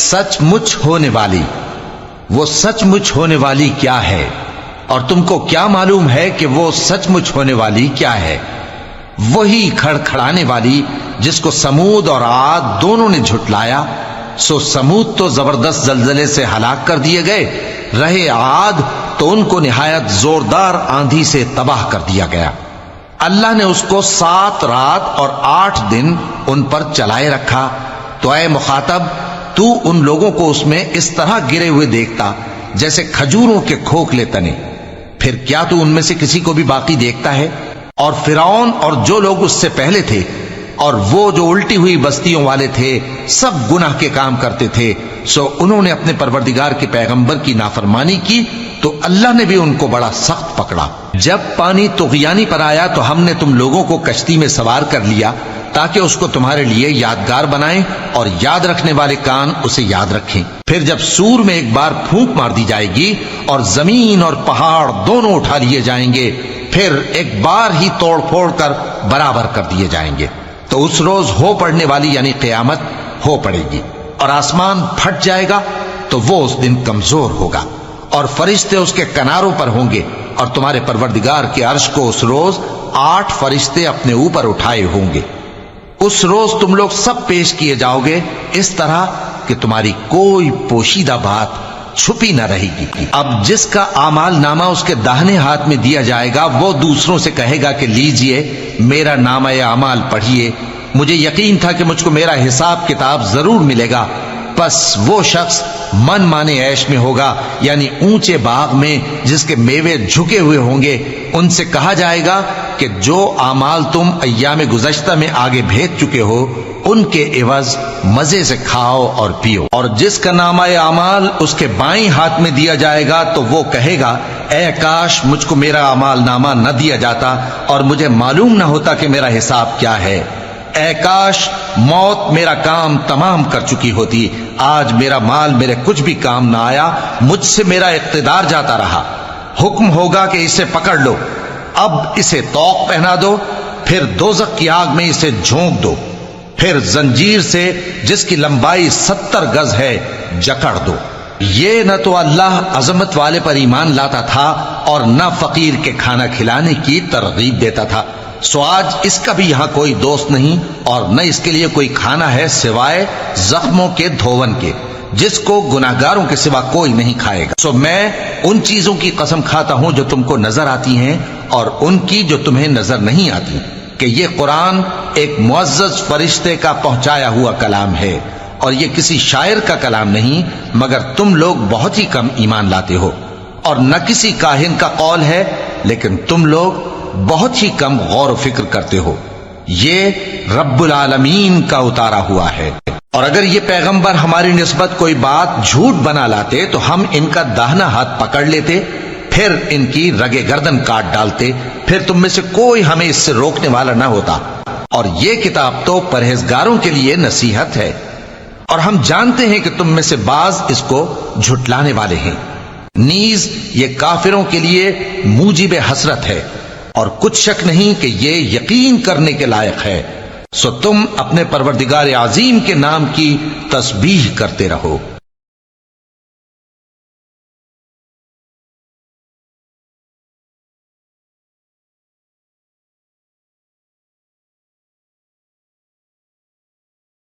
سچ مچ ہونے والی، وہ سچ مچ ہونے والی کیا ہے؟ اور تم کو کیا معلوم ہے کہ وہ سچ مچ ہونے والی کیا ہے؟ وہی کھڑکھڑانے والی جس کو سمود اور عاد دونوں نے جھٹلایا۔ سو سمود تو زبردست زلزلے سے ہلاک کر دیے گئے، رہے عاد تو ان کو نہایت زوردار آندھی سے تباہ کر دیا گیا۔ اللہ نے اس کو 7 رات اور 8 دن ان پر چلائے رکھا۔ تو اے مخاطب، تو ان لوگوں کو اس میں اس طرح گرے ہوئے دیکھتا جیسے کھجوروں کے کھوکھلے تنے، پھر کیا تو ان میں سے کسی کو بھی باقی دیکھتا ہے؟ اور فرعون اور جو لوگ اس سے پہلے تھے اور وہ جو الٹی ہوئی بستیوں والے تھے، سب گناہ کے کام کرتے تھے، سو انہوں نے اپنے پروردگار کے پیغمبر کی نافرمانی کی تو اللہ نے بھی ان کو بڑا سخت پکڑا۔ جب پانی طغیانی پر آیا تو ہم نے تم لوگوں کو کشتی میں سوار کر لیا تاکہ اس کو تمہارے لیے یادگار بنائیں اور یاد رکھنے والے کان اسے یاد رکھیں۔ پھر جب سور میں ایک بار پھونک مار دی جائے گی اور زمین اور پہاڑ دونوں اٹھا لیے جائیں گے، پھر ایک بار ہی توڑ پھوڑ کر برابر کر دیے جائیں گے، تو اس روز ہو پڑنے والی یعنی قیامت ہو پڑے گی، اور آسمان پھٹ جائے گا تو وہ اس دن کمزور ہوگا، اور فرشتے اس کے کناروں پر ہوں گے، اور تمہارے پروردگار کے عرش کو اس روز 8 فرشتے اپنے اوپر اٹھائے ہوں گے۔ اس روز تم لوگ سب پیش کیے جاؤ گے اس طرح کہ تمہاری کوئی پوشیدہ بات چھپی نہ رہے گی۔ اب جس کا اعمال نامہ اس کے داہنے ہاتھ میں دیا جائے گا، وہ دوسروں سے کہے گا کہ لیجئے میرا نامہ اعمال پڑھیے، مجھے یقین تھا کہ مجھ کو میرا حساب کتاب ضرور ملے گا۔ پس وہ شخص من مانے عیش میں ہوگا، یعنی اونچے باغ میں جس کے میوے جھکے ہوئے ہوں گے۔ ان سے کہا جائے گا کہ جو اعمال تم ایام گزشتہ میں آگے بھیج چکے ہو، ان کے عوض مزے سے کھاؤ اور پیو۔ اور جس کا نامہ اعمال اس کے بائیں ہاتھ میں دیا جائے گا تو وہ کہے گا، اے کاش مجھ کو میرا اعمال نامہ نہ دیا جاتا اور مجھے معلوم نہ ہوتا کہ میرا حساب کیا ہے۔ اے کاش موت میرا کام تمام کر چکی ہوتی، آج میرا مال میرے کچھ بھی کام نہ آیا، مجھ سے میرا اقتدار جاتا رہا۔ حکم ہوگا کہ اسے پکڑ لو، اب اسے طوق پہنا دو، پھر دوزخ کی آگ میں اسے جھونک دو، پھر زنجیر سے جس کی لمبائی 70 گز ہے جکڑ دو۔ یہ نہ تو اللہ عظمت والے پر ایمان لاتا تھا اور نہ فقیر کے کھانا کھلانے کی ترغیب دیتا تھا، سو آج اس کا بھی یہاں کوئی دوست نہیں اور نہ اس کے لیے کوئی کھانا ہے سوائے زخموں کے دھون کے، جس کو گناہگاروں کے سوا کوئی نہیں کھائے گا۔ سو میں ان چیزوں کی قسم کھاتا ہوں جو تم کو نظر آتی ہیں اور ان کی جو تمہیں نظر نہیں آتی، کہ یہ قرآن ایک معزز فرشتے کا پہنچایا ہوا کلام ہے، اور یہ کسی شاعر کا کلام نہیں، مگر تم لوگ بہت ہی کم ایمان لاتے ہو، اور نہ کسی کاہن کا قول ہے، لیکن تم لوگ بہت ہی کم غور و فکر کرتے ہو۔ یہ رب العالمین کا اتارا ہوا ہے۔ اور اگر یہ پیغمبر ہماری نسبت کوئی بات جھوٹ بنا لاتے تو ہم ان کا داہنا ہاتھ پکڑ لیتے، پھر ان کی رگے گردن کاٹ ڈالتے، پھر تم میں سے کوئی ہمیں اس سے روکنے والا نہ ہوتا۔ اور یہ کتاب تو پرہیزگاروں کے لیے نصیحت ہے، اور ہم جانتے ہیں کہ تم میں سے بعض اس کو جھٹلانے والے ہیں۔ نیز یہ کافروں کے لیے موجب حسرت ہے، اور کچھ شک نہیں کہ یہ یقین کرنے کے لائق ہے۔ سو تم اپنے پروردگار عظیم کے نام کی تسبیح کرتے رہو۔